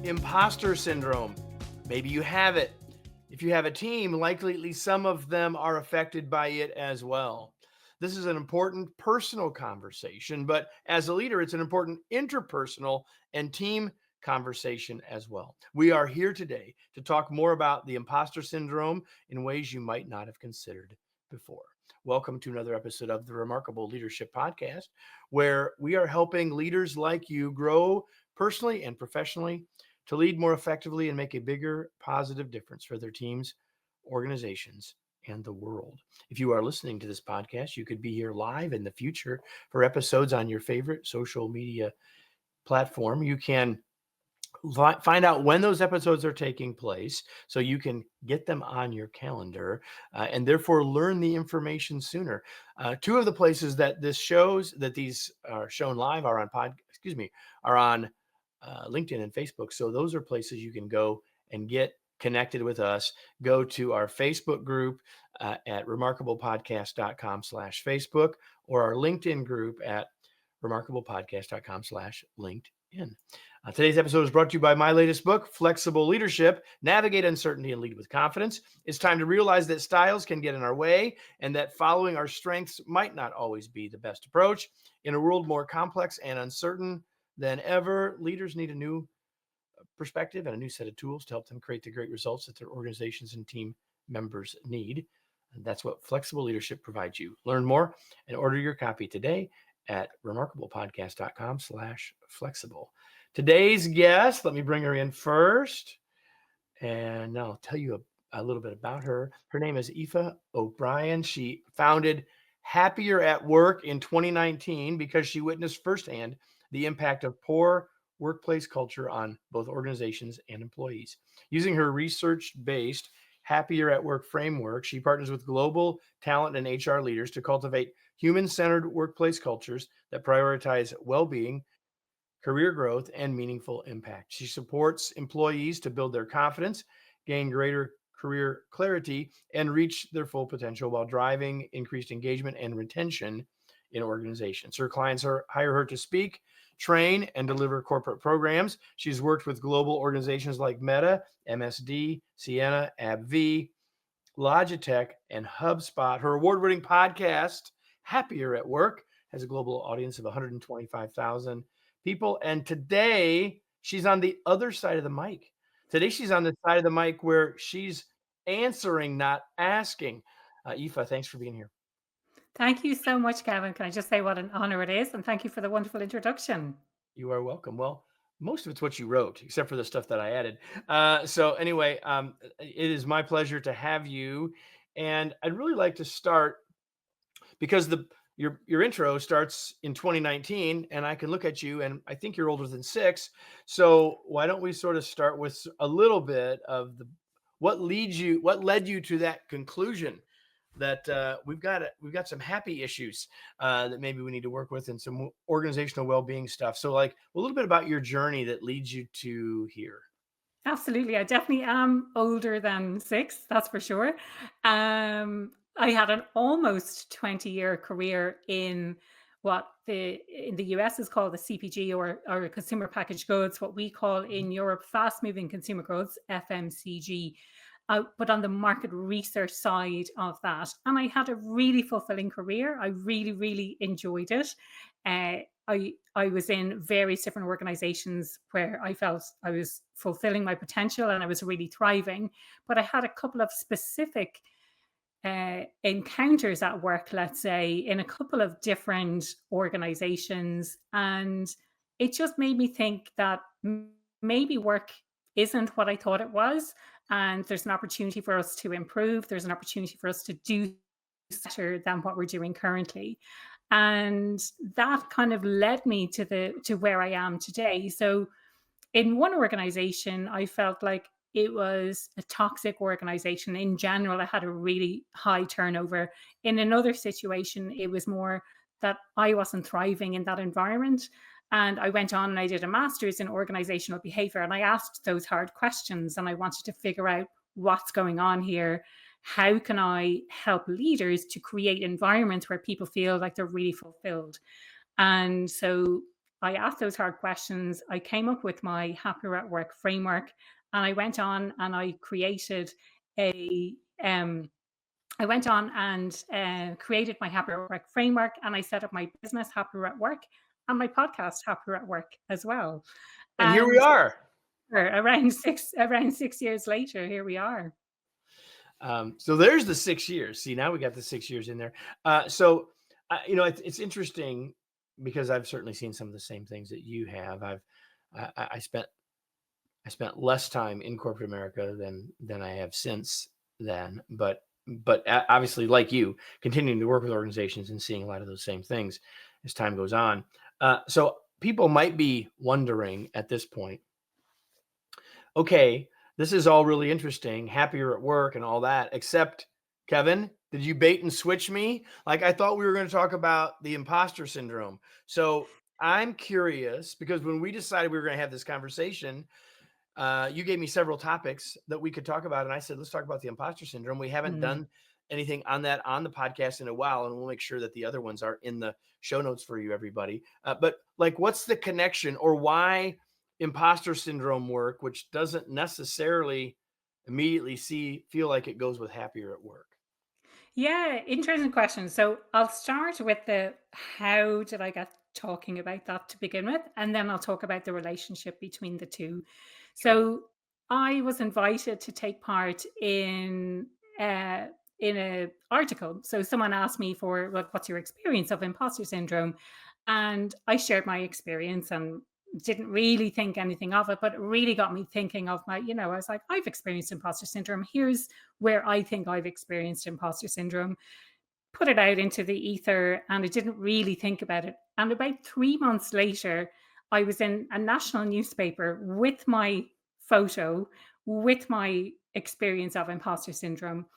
Imposter syndrome. Maybe you have it. If you have a team, likely at least some of them are affected by it as well. This is an important personal conversation, but as a leader, it's an important interpersonal and team conversation as well. We are here today to talk more about the imposter syndrome in ways you might not have considered before. Welcome to another episode of the Remarkable Leadership Podcast, where we are helping leaders like you grow personally and professionally to lead more effectively and make a bigger positive difference for their teams, organizations, and the world. If you are listening to this podcast, you could be here live in the future for episodes on your favorite social media platform. You can find out when those episodes are taking place so you can get them on your calendar and therefore learn the information sooner. Two of the places that these are shown live are on LinkedIn and Facebook. So those are places you can go and get connected with us. Go to our Facebook group at remarkablepodcast.com/Facebook or our LinkedIn group at remarkablepodcast.com/LinkedIn. Today's episode is brought to you by my latest book, Flexible Leadership, Navigate Uncertainty and Lead with Confidence. It's time to realize that styles can get in our way and that following our strengths might not always be the best approach. In a world more complex and uncertain than ever, leaders need a new perspective and a new set of tools to help them create the great results that their organizations and team members need. And that's what Flexible Leadership provides you. Learn more and order your copy today at remarkablepodcast.com/flexible. Today's guest, let me bring her in first, and I'll tell you a little bit about her. Her name is Aoife O'Brien. She founded Happier at Work in 2019 because she witnessed firsthand the impact of poor workplace culture on both organizations and employees. Using her research-based Happier at Work framework, she partners with global talent and HR leaders to cultivate human-centered workplace cultures that prioritize well-being, career growth, and meaningful impact. She supports employees to build their confidence, gain greater career clarity, and reach their full potential while driving increased engagement and retention in organizations. Her clients hire her to speak, train, and deliver corporate programs. She's worked with global organizations like Meta, MSD, Ciena, AbbVie, Logitech, and HubSpot. Her award-winning podcast, Happier at Work, has a global audience of 125,000 people. And today, she's on the other side of the mic. Today, she's on the side of the mic where she's answering, not asking. Aoife, thanks for being here. Thank you so much, Gavin. Can I just say what an honor it is? And thank you for the wonderful introduction. You are welcome. Well, most of it's what you wrote, except for the stuff that I added. So anyway, it is my pleasure to have you. And I'd really like to start because your intro starts in 2019, and I can look at you, and I think you're older than 6. So why don't we sort of start with a little bit of what led you to that conclusion that we've got some happy issues that maybe we need to work with and some organizational well-being stuff. So like a little bit about your journey that leads you to here. Absolutely. I definitely am older than 6, that's for sure. I had an almost 20-year career in what in the US is called the CPG or consumer packaged goods, what we call in Europe fast moving consumer goods, FMCG. But on the market research side of that. And I had a really fulfilling career. I really, really enjoyed it. I was in various different organizations where I felt I was fulfilling my potential and I was really thriving. But I had a couple of specific encounters at work, let's say, in a couple of different organizations. And it just made me think that maybe work isn't what I thought it was. And there's an opportunity for us to improve. There's an opportunity for us to do better than what we're doing currently. And that kind of led me to where I am today. So in one organization, I felt like it was a toxic organization. In general, I had a really high turnover. In another situation, it was more that I wasn't thriving in that environment. And I went on and I did a master's in organizational behavior. And I asked those hard questions and I wanted to figure out what's going on here. How can I help leaders to create environments where people feel like they're really fulfilled? And so I asked those hard questions. I came up with my Happier at Work framework, and I went on and I created a I went on and created my Happier at Work framework, and I set up my business Happier at Work and my podcast Happier at Work as well. And here we And are. around 6 years later, here we are. So there's the 6 years. See, now we got the 6 years in there. It's interesting because I've certainly seen some of the same things that you have. I spent less time in corporate America than I have since then, but obviously, like you, continuing to work with organizations and seeing a lot of those same things as time goes on. So people might be wondering at this point, okay, this is all really interesting, happier at work and all that, except, Kevin, did you bait and switch me? Like, I thought we were going to talk about the imposter syndrome. So I'm curious, because when we decided we were going to have this conversation, you gave me several topics that we could talk about. And I said, let's talk about the imposter syndrome. We haven't done anything on that on the podcast in a while, and we'll make sure that the other ones are in the show notes for you, everybody. But like, what's the connection, or why imposter syndrome work, which doesn't necessarily immediately feel like it goes with happier at work? Yeah, interesting question. So I'll start with the how did I get talking about that to begin with, and then I'll talk about the relationship between the two. Sure. So I was invited to take part uh, in a article. So someone asked me for, like, what's your experience of imposter syndrome, and I shared my experience and didn't really think anything of it, but it really got me thinking of I was like, I've experienced imposter syndrome. Here's where I think I've experienced imposter syndrome, put it out into the ether, and I didn't really think about it. And about 3 months later, I was in a national newspaper with my photo, with my experience of imposter syndrome.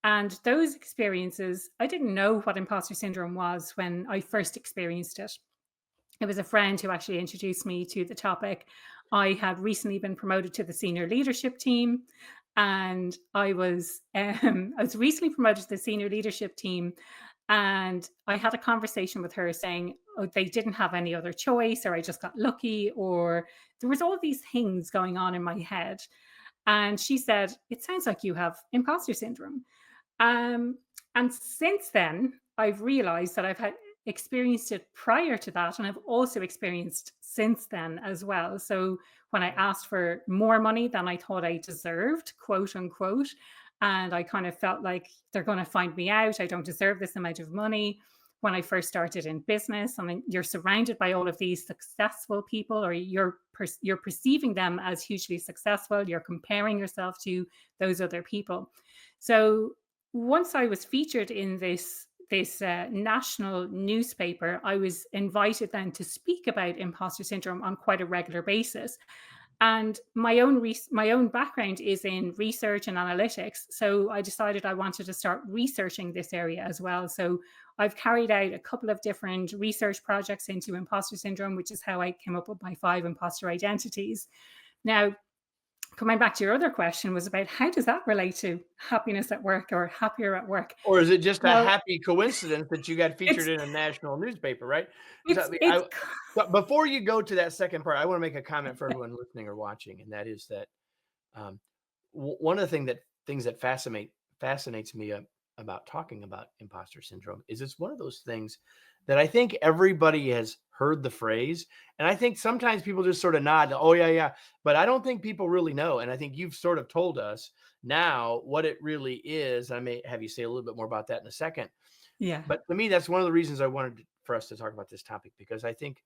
And those experiences, I didn't know what imposter syndrome was when I first experienced it. It was a friend who actually introduced me to the topic. I had recently been promoted to the senior leadership team, and I was recently promoted to the senior leadership team, and I had a conversation with her saying, oh, they didn't have any other choice, or I just got lucky, or there was all these things going on in my head. And she said, it sounds like you have imposter syndrome. Um, and since then, I've realized that I've had experienced it prior to that, and I've also experienced since then as well. So when I asked for more money than I thought I deserved, quote unquote, and I kind of felt like they're going to find me out, I don't deserve this amount of money. When I first started in business, I mean, you're surrounded by all of these successful people, or you're perceiving them as hugely successful. You're comparing yourself to those other people. So once I was featured in this national newspaper, I was invited then to speak about imposter syndrome on quite a regular basis. And my own background is in research and analytics, so I decided I wanted to start researching this area as well. So I've carried out a couple of different research projects into imposter syndrome, which is how I came up with my 5 imposter identities. Now, coming back to your other question, was about how does that relate to happiness at work or happier at work? Or is it just a Well, happy coincidence that you got featured it's in a national newspaper, right? So, it's it's but before you go to that second part, I want to make a comment for everyone listening or watching, and that is that um, one of the things that fascinates me about talking about imposter syndrome is it's one of those things that I think everybody has heard the phrase, and I think sometimes people just sort of nod, oh yeah, yeah, but I don't think people really know. And I think you've sort of told us now what it really is. I may have you say a little bit more about that in a second. yeah, But to me, that's one of the reasons I wanted for us to talk about this topic, because I think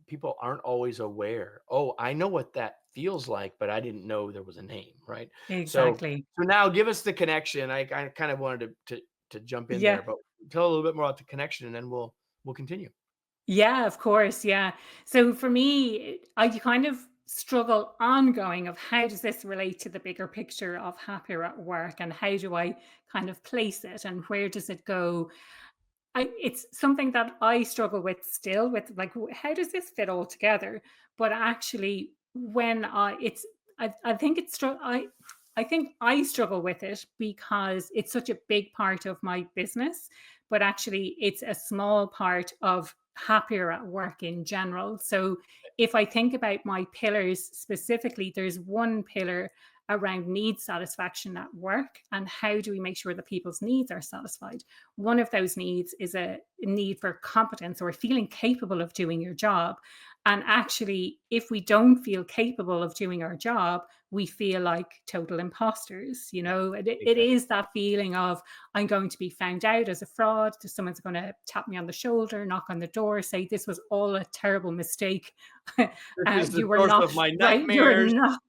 people aren't always aware. Oh, I know what that feels like, but I didn't know there was a name, right? So, exactly. so now give us the connection. I kind of wanted to jump in there, Yeah. but tell a little bit more about the connection, and then we'll continue. Yeah, of course. Yeah. So for me, I kind of struggle ongoing of how does this relate to the bigger picture of happier at work, and how do I kind of place it, and where does it go? It's something that I struggle with still, with like, how does this fit all together? But actually, when I think I think I struggle with it because it's such a big part of my business, but actually, it's a small part of happier at work in general. So if I think about my pillars specifically, there's one pillar around need satisfaction at work and how do we make sure that people's needs are satisfied. One of those needs is a need for competence or feeling capable of doing your job. And actually, if we don't feel capable of doing our job, we feel like total imposters. It Exactly. is that feeling of, I'm going to be found out as a fraud. Someone's going to tap me on the shoulder, knock on the door, say this was all a terrible mistake. This is the You were source not of my right. You were nightmares. not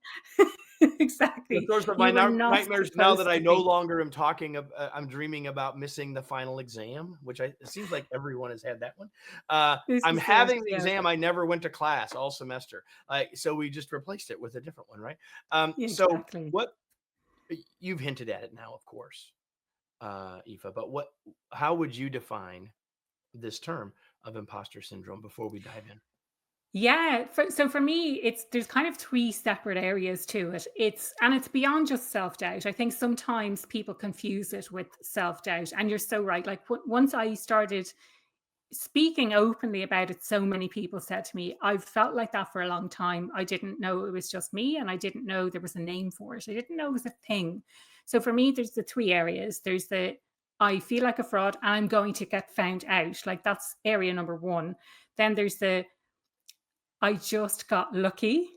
The exactly. source of my You were not nightmares now that supposed I to no be. longer am talking I'm dreaming about missing the final exam, which it seems like everyone has had that one. This I'm is it. having the Yeah, exam. I never went to class all semester. So we just replaced it with a different one, right? So exactly. what you've hinted at it now, of course, Aoife, but how would you define this term of imposter syndrome before we dive in? Yeah. So for me, there's kind of three separate areas to it. It's beyond just self doubt. I think sometimes people confuse it with self doubt, and you're so right. Like once I started speaking openly about it, so many people said to me, I've felt like that for a long time. I didn't know it was just me, and I didn't know there was a name for it. I didn't know it was a thing. So for me, there's the three areas. There's the I feel like a fraud and I'm going to get found out. Like that's area number one. Then there's the I just got lucky.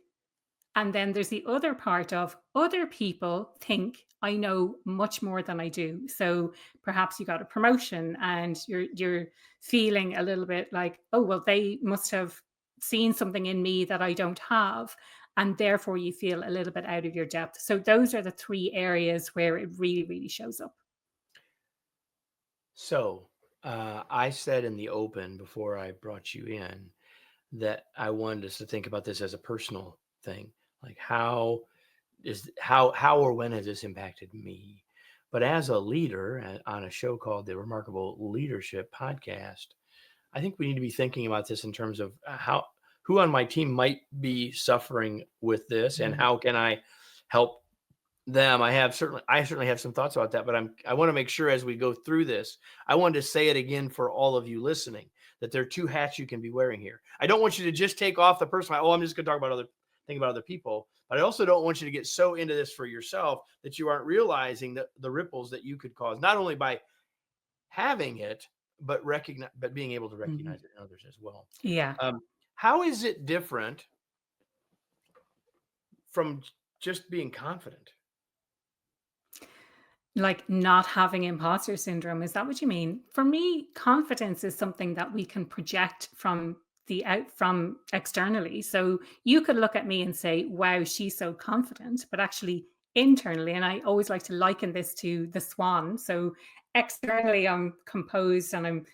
And then there's the other part of other people think I know much more than I do. So perhaps you got a promotion and you're feeling a little bit like, oh well, they must have seen something in me that I don't have. And therefore you feel a little bit out of your depth. So those are the three areas where it really, really shows up. So I said in the open before I brought you in that I wanted us to think about this as a personal thing, like how or when has this impacted me? But as a leader on a show called the Remarkable Leadership Podcast, I think we need to be thinking about this in terms of who on my team might be suffering with this, and Mm. how can I help them. I certainly have some thoughts about that, but I want to make sure as we go through this, I wanted to say it again for all of you listening, that there are two hats you can be wearing here. I don't want you to just take off the personal, oh, I'm just going to talk about think about other people, but I also don't want you to get so into this for yourself that you aren't realizing the ripples that you could cause, not only by having it, but being able to Mhm. recognize it in others as well. Yeah. Um, how is it different from just being confident? Like not having imposter syndrome, is that what you mean? For me, confidence is something that we can project from externally. So you could look at me and say, "Wow, she's so confident," but actually internally, and I always like to liken this to the swan. So externally, I'm composed and I'm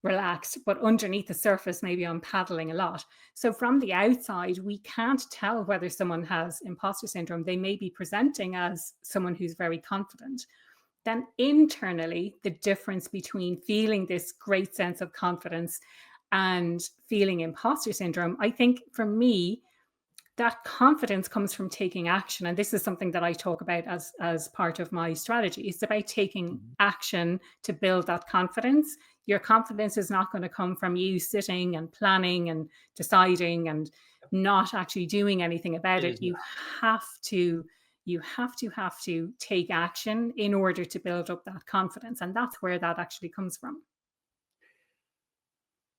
relaxed, but underneath the surface, maybe I'm paddling a lot. So from the outside, we can't tell whether someone has imposter syndrome. They may be presenting as someone who's very confident. Then internally, the difference between feeling this great sense of confidence and feeling imposter syndrome, I think for me, that confidence comes from taking action. And this is something that I talk about as part of my strategy. It's about taking Mhm. action to build that confidence. Your confidence is not going to come from you sitting and planning and deciding and not actually doing anything about It it. is You not. have to have to take action in order to build up that confidence. And that's where that actually comes from.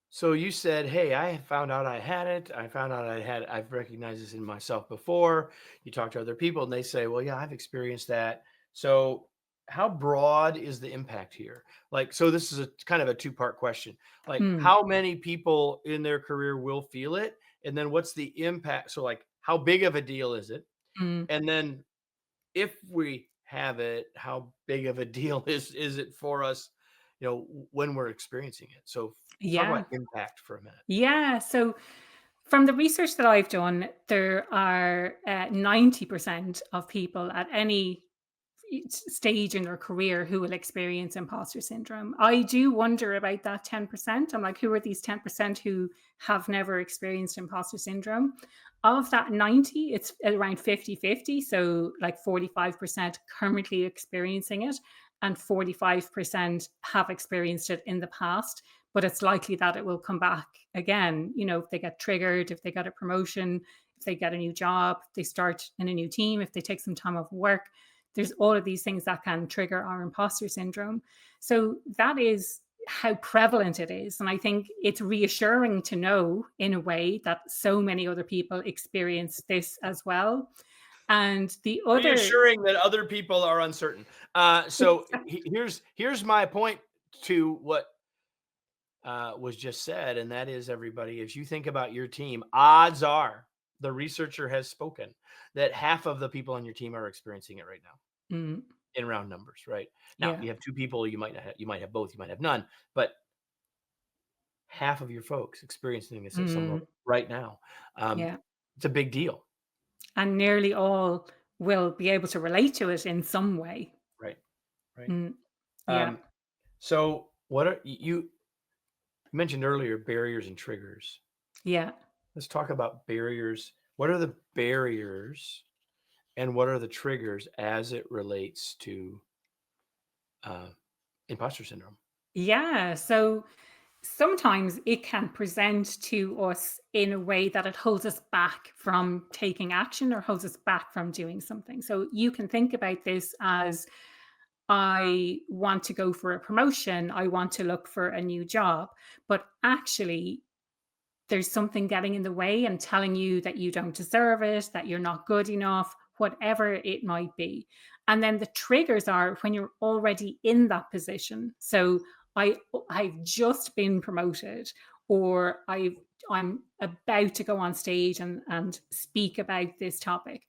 So you said, "Hey, I found out I had it. I've recognized this in myself before." You talk to other people and they say, "Well, yeah, I've experienced that." So how broad is the impact here? Like, so this is a kind of a two-part question. Like, Mm, how many people in their career will feel it? And then what's the impact? So like, how big of a deal is it? mm. And then if we have it, how big of a deal is it for us, when we're experiencing it? So talk about Yeah. impact for a minute. Yeah. So from the research that I've done, there are 90% of people at any stage in their career who will experience imposter syndrome. I do wonder about that 10%. I'm like, who are these 10% who have never experienced imposter syndrome? Of that 90, it's around 50-50. So, like 45% currently experiencing it, and 45% have experienced it in the past. but it's likely that it will come back again. If they get triggered, if they get a promotion, if they get a new job, if they start in a new team, if they take some time off work, there's all of these things that can trigger our imposter syndrome. So that is how prevalent it is. And I think it's reassuring to know, in a way, that so many other people experience this as well. And the other, Reassuring that other people are uncertain. So here's my point to what was just said, and that is, everybody, if you think about your team, odds are the researcher has spoken that half of the people on your team are experiencing it right now, mm, in round numbers. Right now, yeah, you have two people, you might have both, you might have none, but half of your folks experiencing this at some level mm, right now. Um, yeah, it's a big deal. and nearly all will be able to relate to it in some way. Right. Right. Mm, yeah, Um, so what are you mentioned earlier, barriers and triggers? yeah. Let's talk about barriers. What are the barriers and what are the triggers as it relates to uh, imposter syndrome? Yeah. So sometimes it can present to us in a way that it holds us back from taking action or holds us back from doing something. So you can think about this as, I want to go for a promotion, I want to look for a new job, but actually there's something getting in the way and telling you that you don't deserve it, that you're not good enough, whatever it might be. And then the triggers are when you're already in that position. So I've just been promoted, or I'm about to go on stage and speak about this topic.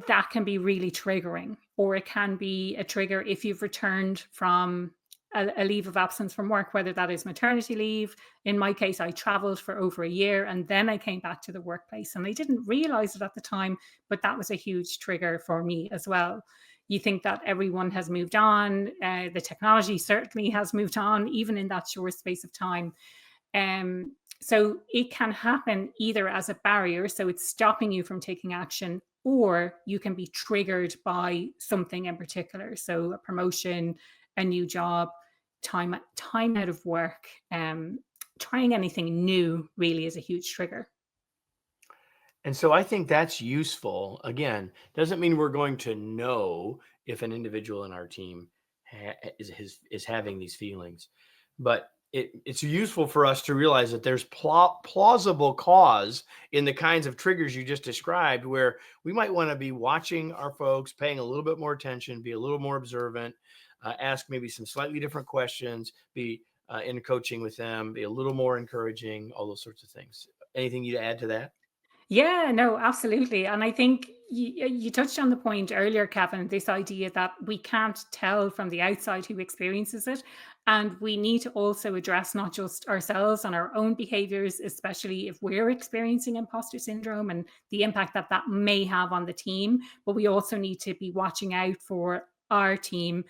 That can be really triggering, or it can be a trigger if you've returned from a leave of absence from work, whether that is maternity leave. In my case, I traveled for over a year and then I came back to the workplace, and I didn't realize it at the time, but that was a huge trigger for me as well. You think that everyone has moved on, the technology certainly has moved on, even in that short space of time. So it can happen either as a barrier, so it's stopping you from taking action, or you can be triggered by something in particular. So a promotion, a new job, time out of work, trying anything new really is a huge trigger. And so I think that's useful. Again, doesn't mean we're going to know if an individual in our team is having these feelings, but it's useful for us to realize that there's plausible cause in the kinds of triggers you just described, where we might want to be watching our folks, paying a little bit more attention, be a little more observant, ask maybe some slightly different questions, be in coaching with them, be a little more encouraging, all those sorts of things. Anything you'd add to that? Yeah, no, absolutely. And I think you touched on the point earlier, Kevin, this idea that we can't tell from the outside who experiences it. And we need to also address not just ourselves and our own behaviors, especially if we're experiencing imposter syndrome and the impact that that may have on the team. But we also need to be watching out for our team.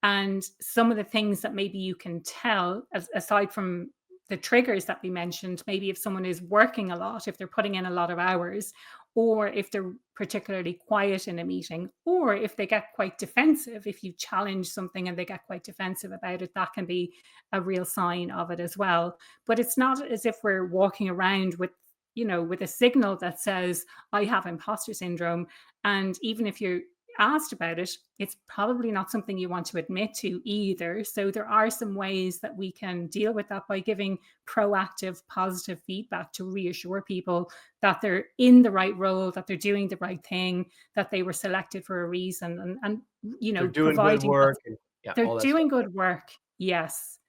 And some of the things that maybe you can tell, aside from the triggers that we mentioned, maybe if someone is working a lot, if they're putting in a lot of hours, or if they're particularly quiet in a meeting, or if they get quite defensive, if you challenge something and they get quite defensive about it, that can be a real sign of it as well. But it's not as if we're walking around with, with a signal that says, I have imposter syndrome. And even if you're asked about it, it's probably not something you want to admit to either. So there are some ways that we can deal with that by giving proactive, positive feedback to reassure people that they're in the right role, that they're doing the right thing, that they were selected for a reason, They're doing good providing that work and yeah, they're all that stuff. doing good work. Yes.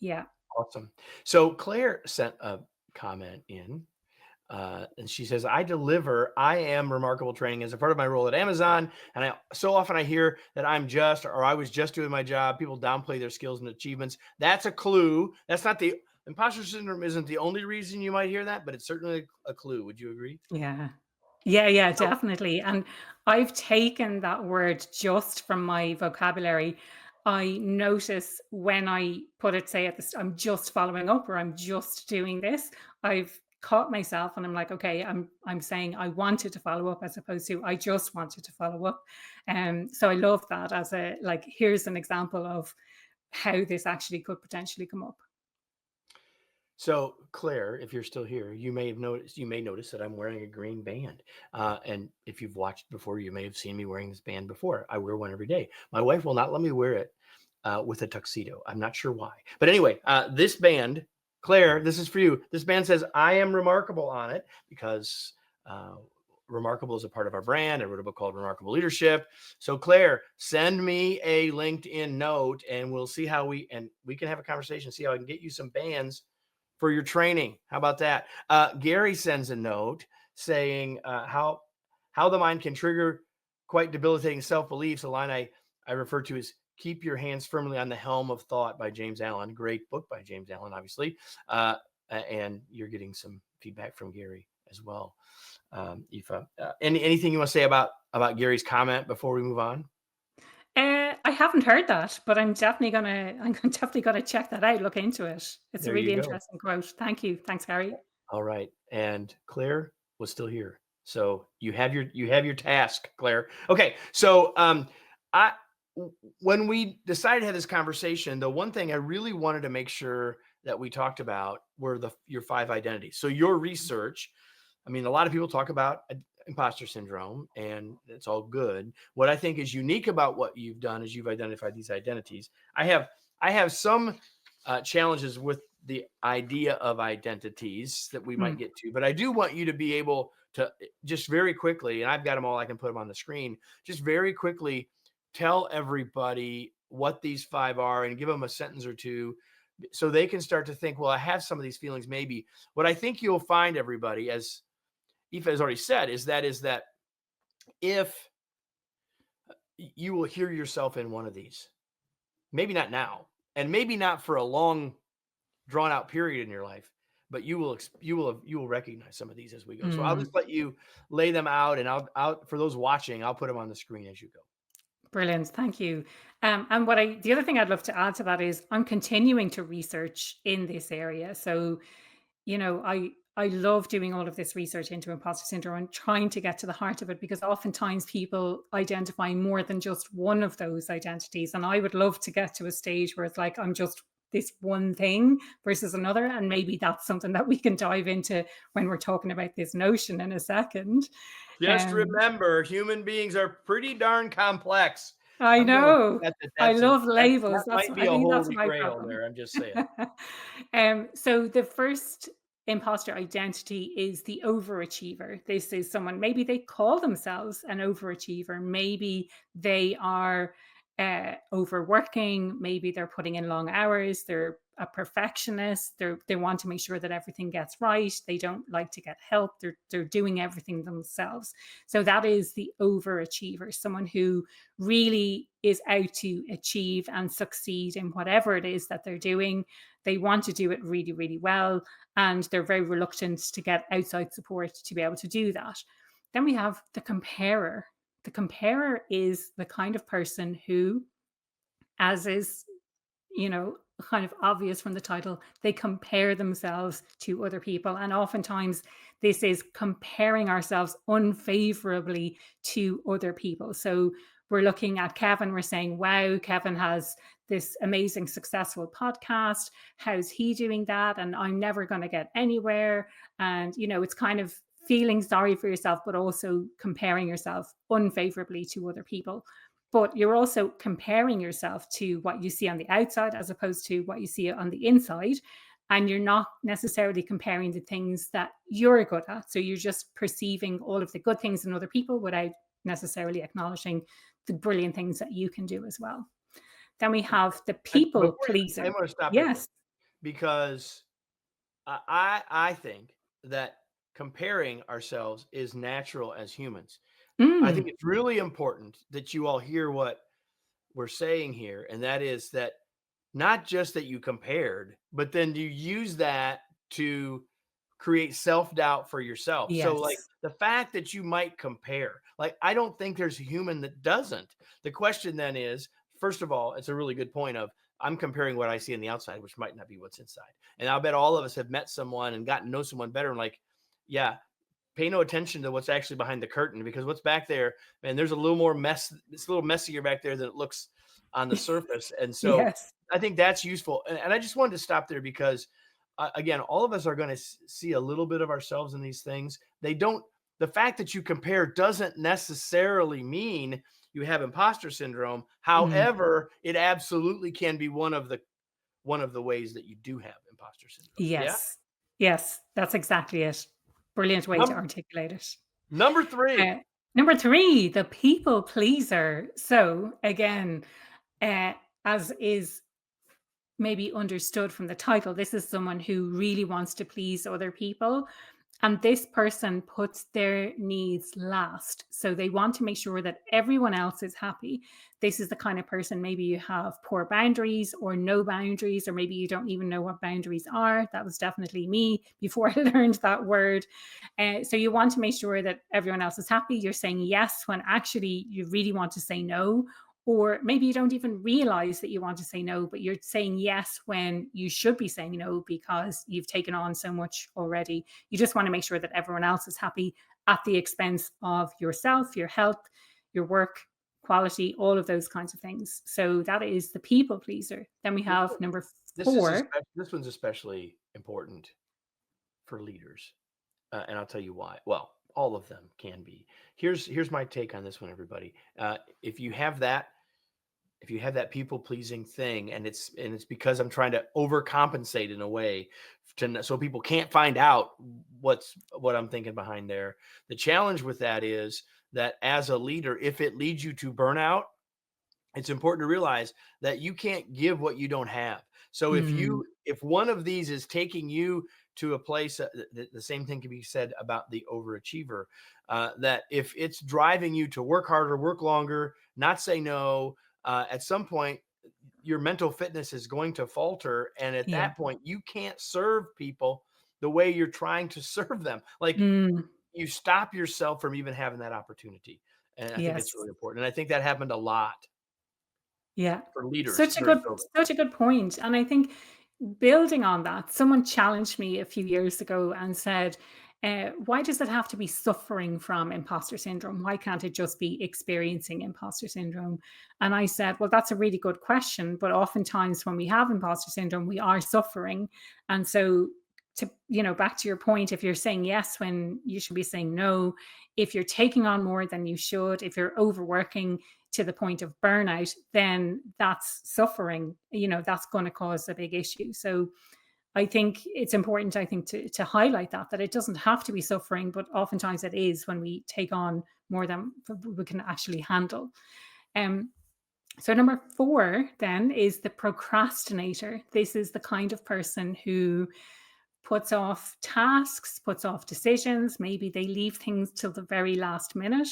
Yeah. Awesome. So Claire sent a comment in, and she says, I am remarkable training as a part of my role at Amazon. And so often I hear that I was just doing my job. People downplay their skills and achievements. That's a clue. That's not the imposter syndrome isn't the only reason you might hear that, but it's certainly a clue. Would you agree? Yeah. Yeah, yeah, So definitely. And I've taken that word just from my vocabulary. I notice when I put it, say I'm just following up or I'm just doing this, I've caught myself and I'm like, okay, I'm saying I wanted to follow up as opposed to I just wanted to follow up. So I love that as a, like, here's an example of how this actually could potentially come up. So, Claire, if you're still here, you may notice that I'm wearing a green band. And if you've watched before, you may have seen me wearing this band before. I wear one every day. My wife will not let me wear it with a tuxedo. I'm not sure why. But anyway, this band, Claire, this is for you. This band says "I am remarkable" on it because remarkable is a part of our brand. I wrote a book called Remarkable Leadership. So, Claire, send me a LinkedIn note and we'll see how we can have a conversation, see how I can get you some bands for your training. How about that? Gary sends a note saying how the mind can trigger quite debilitating self-beliefs. A line I refer to as "Keep Your Hands Firmly on the Helm of Thought" by James Allen. Great book by James Allen, obviously. And you're getting some feedback from Gary as well. Aoife, anything you want to say about Gary's comment before we move on? I haven't heard that, but I'm definitely gonna check that out, look into it. It's a There you really go. interesting quote. Thank you. Thanks, Harry. All right. And Claire was still here. So you have your task, Claire. Okay. So I when we decided to have this conversation, the one thing I really wanted to make sure that we talked about were your 5 identities. So your research, I mean, a lot of people talk about imposter syndrome, and it's all good. What I think is unique about what you've done is you've identified these identities. I have some challenges with the idea of identities that we might Mm. get to, but I do want you to be able to just very quickly, and I've got them all, I can put them on the screen, just very quickly tell everybody what these 5 are and give them a sentence or two so they can start to think, well, I have some of these feelings maybe. What I think you'll find, everybody, as Aoife has already said, is that if you will hear yourself in one of these, maybe not now, and maybe not for a long, drawn out period in your life, but you will recognize some of these as we go. So I'll Mm. just let you lay them out, and I'll for those watching, I'll put them on the screen as you go. Brilliant. Thank you. And the other thing I'd love to add to that is I'm continuing to research in this area. So, I love doing all of this research into imposter syndrome and trying to get to the heart of it, because oftentimes people identify more than just one of those identities. And I would love to get to a stage where it's like I'm just this one thing versus another. And maybe that's something that we can dive into when we're talking about this notion in a second. Just Um, remember, human beings are pretty darn complex. I I'm going to know. bet I love that labels. might be I a think that's holy my grail problem. there. I'm just saying. So the first imposter identity is the overachiever. This is someone, maybe they call themselves an overachiever. Maybe they are overworking. Maybe they're putting in long hours. They're a perfectionist. They want to make sure that everything gets right. They don't like to get help. They're doing everything themselves. So that is the overachiever, someone who really is out to achieve and succeed in whatever it is that they're doing. They want to do it really, really well, and they're very reluctant to get outside support to be able to do that. Then we have the comparer. The comparer is the kind of person who, as is, kind of obvious from the title, they compare themselves to other people. And oftentimes, this is comparing ourselves unfavorably to other people. So we're looking at Kevin, we're saying, wow, Kevin has this amazing, successful podcast. How's he doing that? And I'm never going to get anywhere. And, it's kind of feeling sorry for yourself, but also comparing yourself unfavorably to other people. But you're also comparing yourself to what you see on the outside as opposed to what you see on the inside. And you're not necessarily comparing the things that you're good at. So you're just perceiving all of the good things in other people without necessarily acknowledging the brilliant things that you can do as well. Then we have the people I pleaser. want to stop you for Yes. because I think that comparing ourselves is natural as humans. I think Mm, it's really important that you all hear what we're saying here, and that is that not just that you compared, but then you use that to create self-doubt for yourself. So like yes. the fact that you might compare, like I don't think there's a human that doesn't. The question then is, first of all, it's a really good point of I'm comparing what I see on the outside, which might not be what's inside. And I'll bet all of us have met someone and gotten to know someone better and like, yeah, pay no attention to what's actually behind the curtain because what's back there, man, there's a little more mess. It's a little messier back there than it looks on the surface. And so Yes. I think that's useful. And I just wanted to stop there because again, all of us are going to see a little bit of ourselves in these things. The fact that you compare doesn't necessarily mean you have imposter syndrome. Mm. However, it absolutely can be one of the ways that you do have imposter syndrome. Yeah. Yes. Yes, that's exactly it. Brilliant way to Num- articulate it. Number three. Uh, Number 3, the people pleaser. So again, uh, as is maybe understood from the title, this is someone who really wants to please other people. And this person puts their needs last. So they want to make sure that everyone else is happy. This is the kind of person, maybe you have poor boundaries or no boundaries, or maybe you don't even know what boundaries are. That was definitely me before I learned that word. So you want to make sure that everyone else is happy. You're saying yes when actually you really want to say no, or maybe you don't even realize that you want to say no, but you're saying yes when you should be saying no because you've taken on so much already. You just want to make sure that everyone else is happy at the expense of yourself, your health, your work quality, all of those kinds of things. So that is the people pleaser. Then we This have one, number this is 4. especially, this one's especially important for leaders, and I'll tell you why. Well, all of them can be. Here's my take on this one, everybody. If you have that people pleasing thing, and it's because I'm trying to overcompensate in a way so people can't find out what I'm thinking behind there. The challenge with that is that as a leader, if it leads you to burnout, it's important to realize that you can't give what you don't have. So Mm, if one of these is taking you to a place, the same thing can be said about the overachiever, that if it's driving you to work harder, work longer, not say no, at some point your mental fitness is going to falter, and at yeah. that point you can't serve people the way you're trying to serve them. Like, Mm, you stop yourself from even having that opportunity. And I think it's yes. really important. And I think that happened a lot Yeah. for leaders Such a during good COVID. such a good point, and I think building on that, someone challenged me a few years ago and said, "Why does it have to be suffering from imposter syndrome? Why can't it just be experiencing imposter syndrome?" And I said, "Well, that's a really good question, but oftentimes when we have imposter syndrome, we are suffering." And so back to your point, if you're saying yes when you should be saying no, if you're taking on more than you should, if you're overworking to the point of burnout, then that's suffering. That's going to cause a big issue. So I think it's important, I think, to highlight that it doesn't have to be suffering, but oftentimes it is when we take on more than we can actually handle. Um, so number 4 then is the procrastinator. This is the kind of person who puts off tasks, puts off decisions. Maybe they leave things till the very last minute.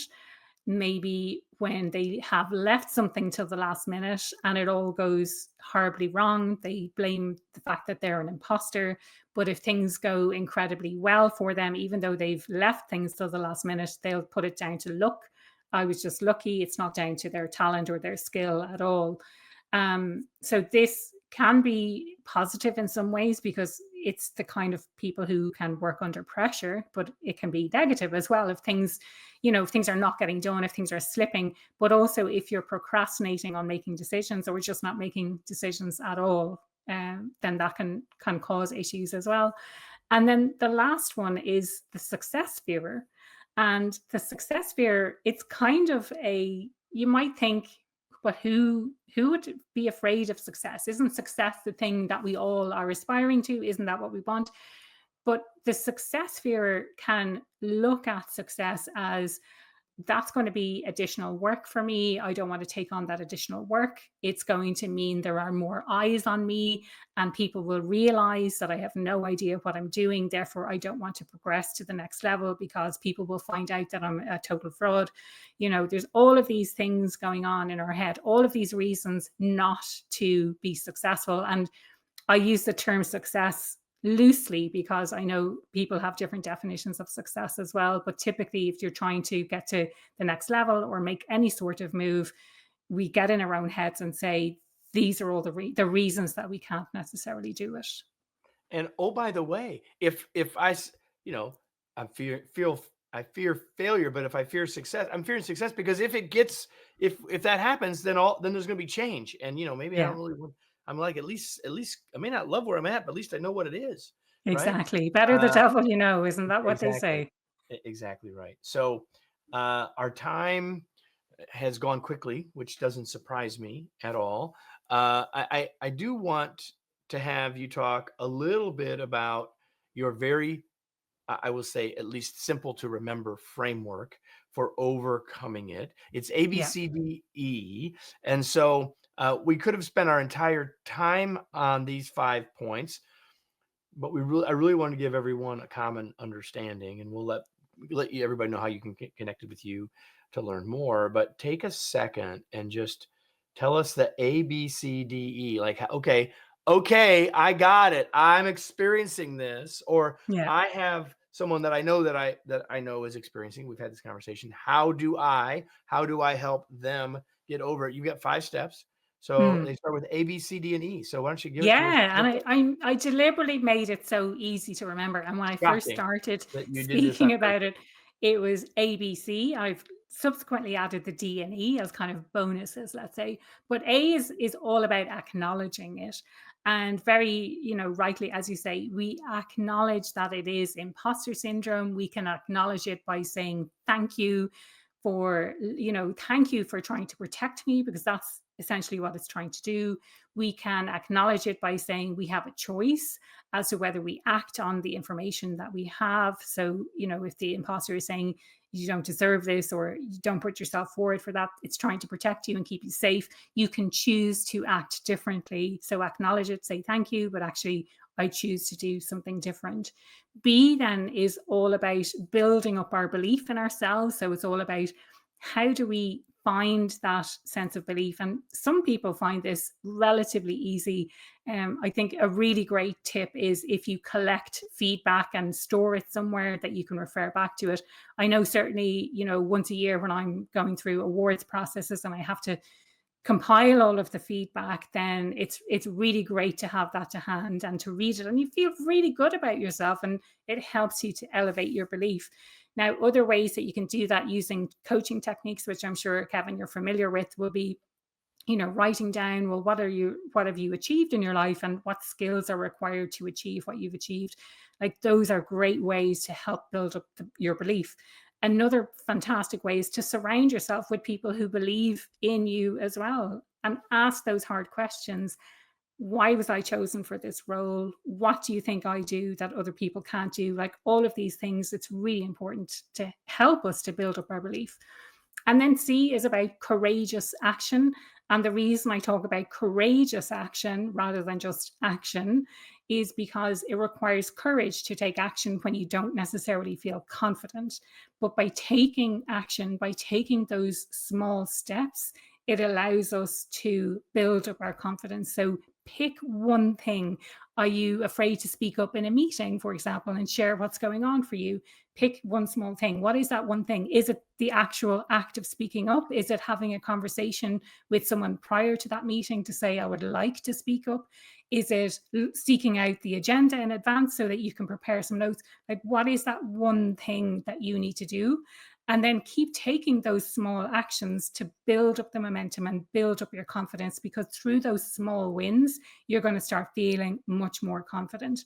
Maybe when they have left something till the last minute and it all goes horribly wrong, they blame the fact that they're an imposter. But if things go incredibly well for them, even though they've left things till the last minute, they'll put it down to luck. I was just lucky. It's not down to their talent or their skill at all. So this can be positive in some ways because it's the kind of people who can work under pressure, but it can be negative as well if things are not getting done, if things are slipping, but also if you're procrastinating on making decisions or just not making decisions at all, then that can cause issues as well. And then the last one is the success fear. And the success fear, it's kind of you might think, but who would be afraid of success? Isn't success the thing that we all are aspiring to? Isn't that what we want? But the success fear can look at success as that's going to be additional work for me. I don't want to take on that additional work. It's going to mean there are more eyes on me, and people will realize that I have no idea what I'm doing. Therefore, I don't want to progress to the next level because people will find out that I'm a total fraud. There's all of these things going on in our head, all of these reasons not to be successful. And I use the term success loosely because I know people have different definitions of success as well. But typically, if you're trying to get to the next level or make any sort of move, we get in our own heads and say, these are all the reasons that we can't necessarily do it. And oh, by the way, if you know, I fear failure, but if I fear success, I'm fearing success because if that happens, then there's going to be change. And maybe I Yeah. don't really want, I'm like, at least I may not love where I'm at, but at least I know what it is, right? Exactly. Better the Uh, devil you know, isn't that what they exactly. say? Exactly right. So our time has gone quickly, which doesn't surprise me at all. I do want to have you talk a little bit about your very, I will say, at least simple to remember framework for overcoming it. It's Yeah. ABCDE. And so we could have spent our entire time on these 5 points, but I really want to give everyone a common understanding, and we'll let everybody know how you can get connected with you to learn more. But take a second and just tell us the ABCDE. Like, okay, I got it. I'm experiencing this, or Yeah. I have someone that I know that I know is experiencing. We've had this conversation. How do I help them get over it? You've got 5 steps. So Hmm. they start with A, B, C, D, and E. So why don't you give it to us Yeah, real and quick? I deliberately made it so easy to remember. And when I first Shocking started that you did this on speaking about purpose. it, it was ABC. I've subsequently added the D and E as kind of bonuses, let's say. But A is all about acknowledging it. And very, rightly, as you say, we acknowledge that it is imposter syndrome. We can acknowledge it by saying thank you for trying to protect me, because that's essentially what it's trying to do. We can acknowledge it by saying we have a choice as to whether we act on the information that we have. So, if the imposter is saying you don't deserve this, or you don't put yourself forward for that, it's trying to protect you and keep you safe. You can choose to act differently. So acknowledge it, say thank you, but actually I choose to do something different. B then is all about building up our belief in ourselves. So it's all about how do we find that sense of belief? And some people find this relatively easy. I think a really great tip is if you collect feedback and store it somewhere that you can refer back to it. I know certainly, once a year when I'm going through awards processes and I have to compile all of the feedback, then it's really great to have that to hand and to read it, and you feel really good about yourself, and it helps you to elevate your belief. Now, other ways that you can do that using coaching techniques, which I'm sure, Kevin, you're familiar with, will be writing down, well, what have you achieved in your life, and what skills are required to achieve what you've achieved. Like, those are great ways to help build up your belief. Another fantastic way is to surround yourself with people who believe in you as well, and ask those hard questions. Why was I chosen for this role? What do you think I do that other people can't do? Like, all of these things, it's really important to help us to build up our belief. And then C is about courageous action. And the reason I talk about courageous action rather than just action is because it requires courage to take action when you don't necessarily feel confident. But by taking action, by taking those small steps, it allows us to build up our confidence. So pick one thing. Are you afraid to speak up in a meeting, for example, and share what's going on for you? Pick one small thing. What is that one thing? Is it the actual act of speaking up? Is it having a conversation with someone prior to that meeting to say, I would like to speak up? Is it seeking out the agenda in advance so that you can prepare some notes? Like, what is that one thing that you need to do? And then keep taking those small actions to build up the momentum and build up your confidence, because through those small wins, you're going to start feeling much more confident.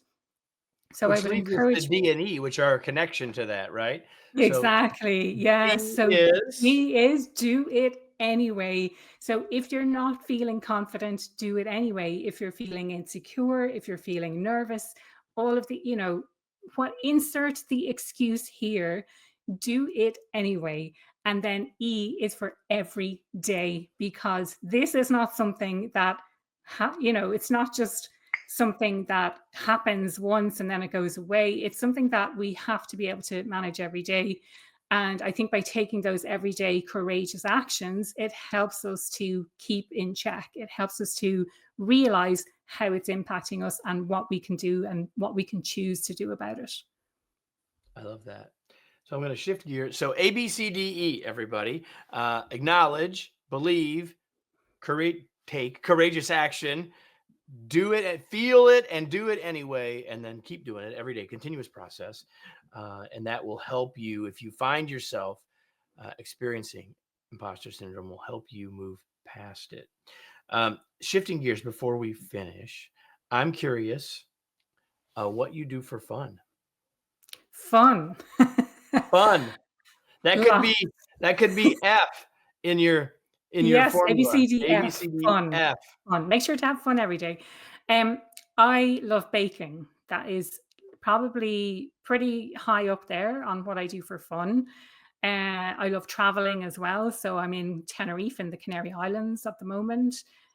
So I Which would leads us to encourage. D and E, which are a connection to that, right? So Exactly. Yeah. D So is he is do it anyway. So if you're not feeling confident, do it anyway. If you're feeling insecure, if you're feeling nervous, all of the, what insert the excuse here, do it anyway. And then E is for every day, because this is not something that, it's not just something that happens once and then it goes away. It's something that we have to be able to manage every day. And I think by taking those everyday courageous actions, it helps us to keep in check. It helps us to realize how it's impacting us and what we can do and what we can choose to do about it. I love that. So I'm going to shift gears. So ABCDE, everybody. Acknowledge, believe, take courageous action, do it and feel it and do it anyway, and then keep doing it every day, continuous process. And that will help you if you find yourself experiencing imposter syndrome, will help you move past it. Shifting gears before we finish, I'm curious what you do for fun. Fun. Fun. That could be Lots. that could be F in your Yes, formula. A, B, ABCDF, C, D, fun, F. fun. Make sure to have fun every day. Um, I love baking. That is probably pretty high up there on what I do for fun. I love traveling as well. So I'm in Tenerife in the Canary Islands at the moment.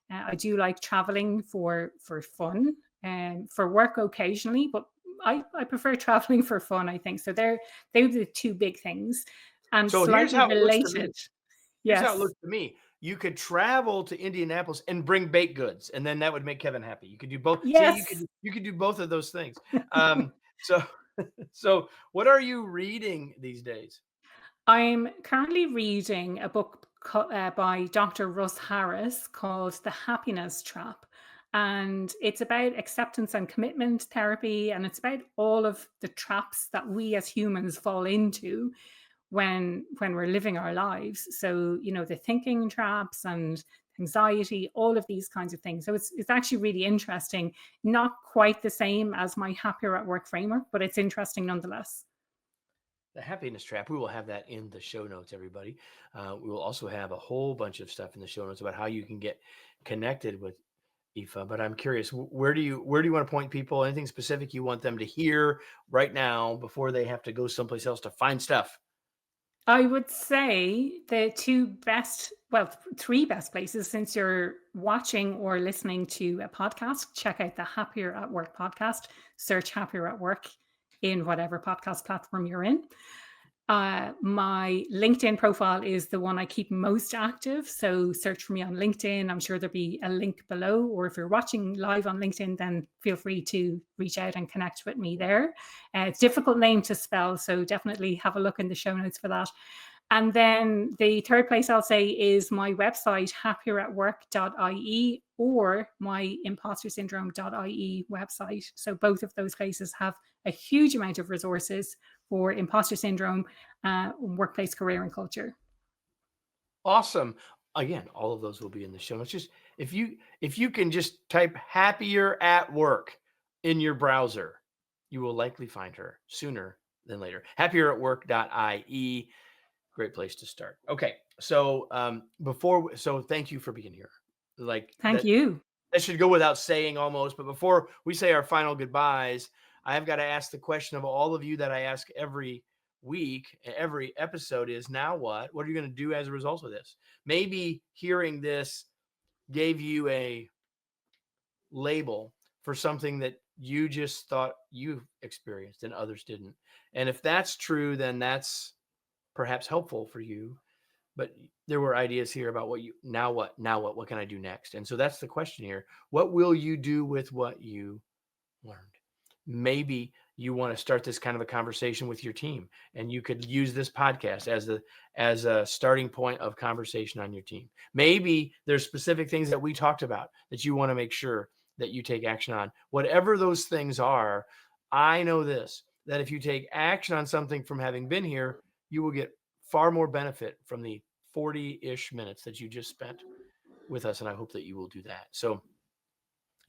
I do like traveling for fun and for work occasionally, but I prefer traveling for fun, I think. So they're the two big things. And So here's slightly how it looks to me. related. Here's how it Yes. looks to me. You could travel to Indianapolis and bring baked goods, and then that would make Kevin happy. You could do both. See, Yes. you could do both of those things. So so what are you reading these days? I'm currently reading a book by Dr. Russ Harris called The Happiness Trap. And it's about acceptance and commitment therapy. And it's about all of the traps that we as humans fall into when we're living our lives. So, the thinking traps and anxiety, all of these kinds of things. So it's actually really interesting. Not quite the same as my Happier at Work framework, but it's interesting nonetheless. The happiness trap. We will have that in the show notes, everybody. We will also have a whole bunch of stuff in the show notes about how you can get connected with Aoife. But I'm curious, where do you want to point people? Anything specific you want them to hear right now before they have to go someplace else to find stuff? I would say the two best, well, three best places since you're watching or listening to a podcast, check out the Happier at Work podcast. Search Happier at Work in whatever podcast platform you're in. My LinkedIn profile is the one I keep most active. So search for me on LinkedIn. I'm sure there'll be a link below. Or if you're watching live on LinkedIn, then feel free to reach out and connect with me there. It's a difficult name to spell. So definitely have a look in the show notes for that. And then the third place I'll say is my website, happieratwork.ie, or my impostersyndrome.ie website. So both of those places have a huge amount of resources for imposter syndrome, workplace career and culture. Awesome. Again, all of those will be in the show notes. Just if you can just type happier at work in your browser, you will likely find her sooner than later. Happieratwork.ie. Great place to start. Okay. So so thank you for being here. Like Thank you. that should go without saying almost, but before we say our final goodbyes, I've got to ask the question of all of you that I ask every week, every episode is now what? What are you going to do as a result of this? Maybe hearing this gave you a label for something that you just thought you experienced and others didn't. And if that's true, then that's perhaps helpful for you. But there were ideas here about what can I do next? And so that's the question here. What will you do with what you learned? Maybe you want to start this kind of a conversation with your team, and you could use this podcast as a starting point of conversation on your team. Maybe there's specific things that we talked about that you want to make sure that you take action on. Whatever those things are, I know this, that if you take action on something from having been here, you will get far more benefit from the 40-ish minutes that you just spent with us. And I hope that you will do that. So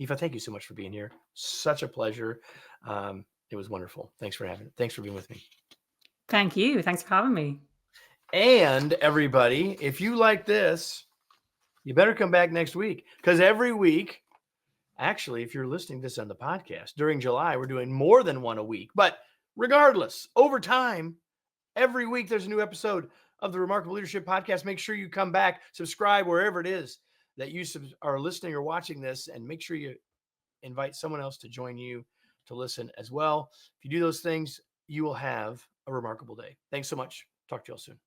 Aoife, thank you so much for being here. Such a pleasure. It was wonderful. Thanks for being with me. Thank you. Thanks for having me. And everybody, if you like this, you better come back next week, because every week, actually, if you're listening to this on the podcast during July, we're doing more than one a week. But regardless, over time, every week there's a new episode of the Remarkable Leadership Podcast. Make sure you come back, subscribe wherever it is that you are listening or watching this, and make sure you invite someone else to join you to listen as well. If you do those things, you will have a remarkable day. Thanks so much. Talk to you all soon.